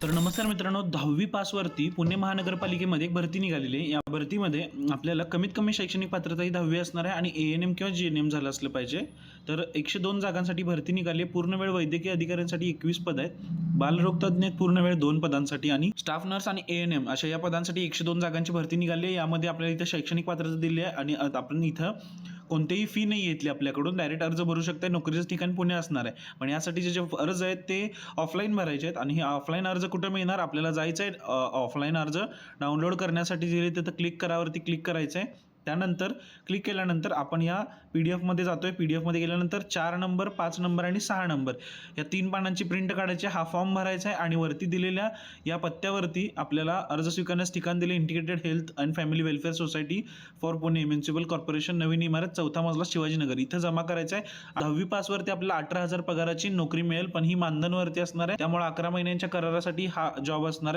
तर नमस्कार मित्रांनो, 10वी पासवरती पुणे महानगरपालिकेमध्ये एक भरती निघालेली आहे. या भरतीमध्ये आपल्याला कमीत कमी शैक्षणिक पात्रता ही 10वी असणार आहे आणि ANM किंवा GNM झालं असलं पाहिजे. तर 102 जागांसाठी भरती निघाली आहे. पूर्ण वेळ वैद्यकीय अधिकाऱ्यांसाठी 21 पद आहेत. बालरोगतज्ञ पूर्ण वेळ 2 पदांसाठी आणि स्टाफ नर्स आणि ANM अशा या पदांसाठी 102 जागांची भरती निघाली आहे. यामध्ये आपल्याला इथं शैक्षणिक पात्रता दिली आहे आणि आपण इथं कोणतेही फी नाही घेतली आपल्याकडून, डायरेक्ट अर्ज भरू शकता. नोकरीचं ठिकाण पुणे असणार आहे. पण यासाठीचे जे अर्ज आहेत ते ऑफलाईन भरायचे आहेत आणि हे ऑफलाईन अर्ज कुठं मिळणार, आपल्याला जायचं आहे ऑफलाईन अर्ज डाउनलोड करण्यासाठी जे तिथं क्लिक करावरती क्लिक करायचं आहे. त्यानंतर क्लिक केल्यानंतर आपण या PDF मध्ये जातोय. PDF मध्ये गेल्यानंतर 4 नंबर 5 नंबर आणि 6 नंबर या 3 पानांची प्रिंट काढायची, हा फॉर्म भरायचा आहे आणि वरती दिलेल्या या पत्त्यावरती आपल्याला अर्ज स्वीकारण्यास ठिकाण दिले integrated health and family welfare society for Pune municipal corporation, नवीन इमारत, 4था मजला, शिवाजीनगर इथं जमा करायचं आहे. 10वी पासवरती आपल्याला 18,000 पगाराची नोकरी मिळेल, पण ही मानधनवरती असणार आहे. त्यामुळे 11 महिन्यांच्या करारासाठी हा जॉब असणार आहे.